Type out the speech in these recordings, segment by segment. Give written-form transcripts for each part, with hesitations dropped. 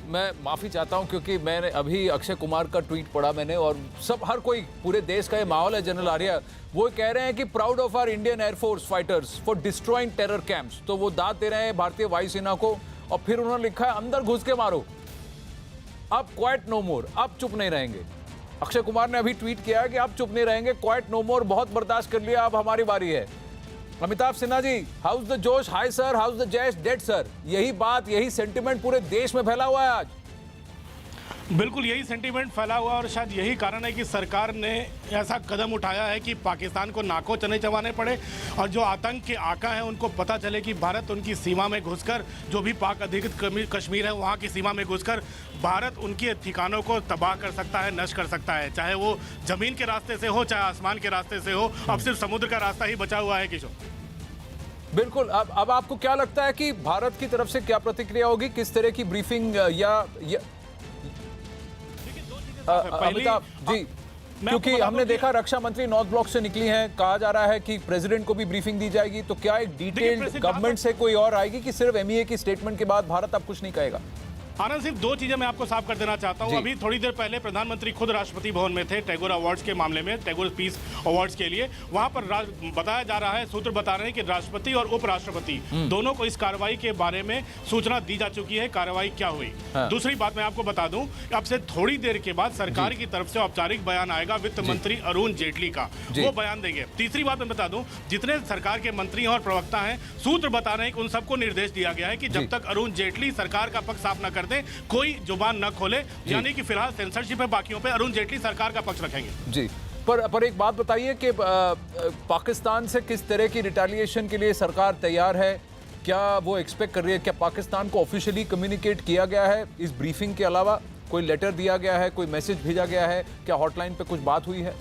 मैं माफ़ी चाहता हूं क्योंकि मैंने अभी अक्षय कुमार का ट्वीट पढ़ा मैंने और सब हर कोई पूरे देश का ये माहौल है। जनरल आर्या वो कह रहे हैं कि proud of our Indian air force fighters for destroying terror camps. तो वो दाद दे रहे हैं भारतीय वायुसेना को और फिर उन्होंने लिखा है अंदर घुस के मारो, अब क्वाइट नो मोर, अब चुप नहीं रहेंगे। अक्षय कुमार ने अभी ट्वीट किया है कि अब चुप नहीं रहेंगे, क्वाइट नो मोर, बहुत बर्दाश्त कर लिया, अब हमारी बारी है। अमिताभ सिन्हा जी, हाउस द जोश high sir, house the Jaish dead sir. यही बात, यही सेंटिमेंट पूरे देश में फैला हुआ है आज। बिल्कुल यही सेंटीमेंट फैला हुआ और शायद यही कारण है कि सरकार ने ऐसा कदम उठाया है कि पाकिस्तान को नाको चने चबाने पड़े और जो आतंक के आका हैं उनको पता चले कि भारत उनकी सीमा में घुसकर, जो भी पाक अधिकृत कश्मीर है वहाँ की सीमा में घुसकर भारत उनके ठिकानों को तबाह कर सकता है, नष्ट कर सकता है, चाहे वो जमीन के रास्ते से हो चाहे आसमान के रास्ते से हो। अब सिर्फ समुद्र का रास्ता ही बचा हुआ है किशोर। बिल्कुल। अब आपको क्या लगता है कि भारत की तरफ से क्या प्रतिक्रिया होगी, किस तरह की ब्रीफिंग या अमिताभ जी, क्योंकि हमने देखा रक्षा मंत्री नॉर्थ ब्लॉक से निकली हैं, कहा जा रहा है कि प्रेसिडेंट को भी ब्रीफिंग दी जाएगी, तो क्या एक डिटेल्ड गवर्नमेंट से कोई और आएगी कि सिर्फ एमईए की स्टेटमेंट के बाद भारत अब कुछ नहीं कहेगा? आनंद, सिर्फ दो चीजें मैं आपको साफ कर देना चाहता हूं। अभी थोड़ी देर पहले प्रधानमंत्री खुद राष्ट्रपति भवन में थे टैगोर अवार्ड्स के मामले में, टैगोर पीस अवार्ड्स के लिए। वहां पर बताया जा रहा है, सूत्र बता रहे हैं कि राष्ट्रपति और उपराष्ट्रपति दोनों को इस कार्रवाई के बारे में सूचना दी जा चुकी है, कार्रवाई क्या हुई। दूसरी बात मैं आपको बता दूं, अब से थोड़ी देर के बाद सरकार की तरफ से औपचारिक बयान आएगा वित्त मंत्री अरुण जेटली का, वो बयान देंगे। तीसरी बात मैं बता दूं, जितने सरकार के मंत्री और प्रवक्ता हैं, सूत्र बता रहे हैं कि उन सबको निर्देश दिया गया है कि जब तक अरुण जेटली सरकार का पक्ष साफ न कर दें, कोई जुबान न खोले, यानी कि फिलहाल सेंसरशिप है बाकियों पे, अरुण जेटली सरकार का पक्ष रखेंगे। जी, पर एक बात बताइए कि पाकिस्तान से किस तरह की रिटेलिएशन के लिए सरकार तैयार है? क्या वो एक्सपेक्ट कर रही है? क्या पाकिस्तान को ऑफिशियली कम्युनिकेट किया गया है इस ब्रीफिंग के अलावा? कोई लेटर दिया गया है, कोई मैसेज भेजा गया है? क्या हॉटलाइन पे कुछ बात हुई है?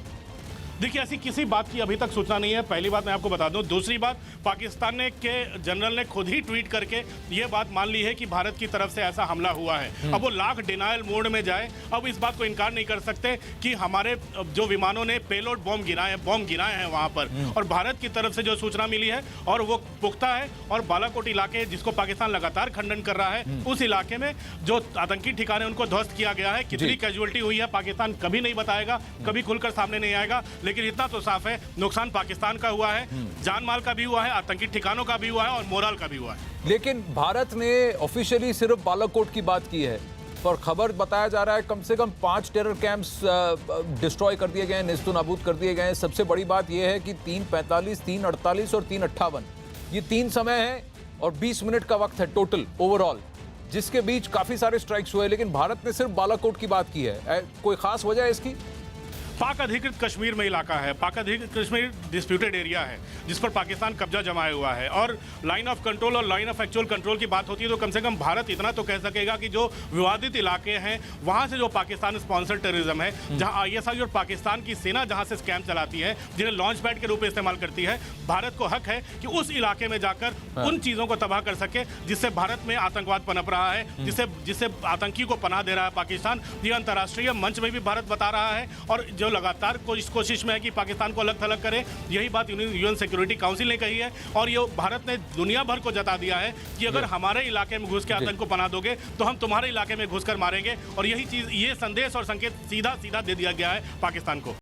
देखिए, ऐसी किसी बात की अभी तक सूचना नहीं है, पहली बात मैं आपको बता दूं। दूसरी बात, पाकिस्तान के जनरल ने खुद ही ट्वीट करके ये बात मान ली है कि भारत की तरफ से ऐसा हमला हुआ है। अब वो लाख डिनायल मोड में जाए, अब इस बात को इनकार नहीं कर सकते कि हमारे जो विमानों ने पेलोड बॉम्ब गिराए हैं वहां पर, और भारत की तरफ से जो सूचना मिली है और वो पुख्ता है। और बालाकोट इलाके, जिसको पाकिस्तान लगातार खंडन कर रहा है, उस इलाके में जो आतंकी ठिकाने उनको ध्वस्त किया गया है। कितनी कैजुअलिटी हुई है पाकिस्तान कभी नहीं बताएगा, कभी खुलकर सामने नहीं आएगा, लेकिन इतना तो साफ है, नुकसान पाकिस्तान का हुआ है, जान माल का भी हुआ है, आतंकी ठिकानों का भी हुआ है और मोरल का भी हुआ है। लेकिन भारत ने ऑफिशियली सिर्फ बालाकोट की बात की है, पर खबर बताया जा रहा है कम से कम 5 टेरर कैंप्स डिस्ट्रॉय कर दिए गए, नेस्तु नाबूद कर दिए गए। सबसे बड़ी बात यह है कि 3:45, 3:48 और 3:58 ये 3 समय है और 20 मिनट का वक्त है टोटल ओवरऑल, जिसके बीच काफी सारे स्ट्राइक्स हुए, लेकिन भारत ने सिर्फ बालाकोट की बात की है। कोई खास वजह है इसकी? पाक अधिकृत कश्मीर में इलाका है, पाक अधिकृत कश्मीर डिस्प्यूटेड एरिया है जिस पर पाकिस्तान कब्जा जमाए हुआ है, और लाइन ऑफ कंट्रोल और लाइन ऑफ एक्चुअल कंट्रोल की बात होती है तो कम से कम भारत इतना तो कह सकेगा कि जो विवादित इलाके हैं वहां से जो पाकिस्तान स्पॉन्सर्ड टेररिज्म है, जहां आईएसआई और पाकिस्तान की सेना जहां से स्कैम चलाती है, जिन्हें लॉन्च पैड के रूप में इस्तेमाल करती है, भारत को हक है कि उस इलाके में जाकर उन चीजों को तबाह कर सके जिससे भारत में आतंकवाद पनप रहा है, जिससे आतंकी को पनाह दे रहा है पाकिस्तान। ये अंतर्राष्ट्रीय मंच में भी भारत बता रहा है और जो लगातार इस कोशिश में है कि पाकिस्तान को अलग थलग करे। यही बात यूएन सिक्योरिटी काउंसिल ने कही है और ये भारत ने दुनिया भर को जता दिया है कि अगर हमारे इलाके में घुस के आतंक को पनाह दोगे तो हम तुम्हारे इलाके में घुसकर मारेंगे। और यही चीज, ये संदेश और संकेत सीधा सीधा दे दिया गया है पाकिस्तान को।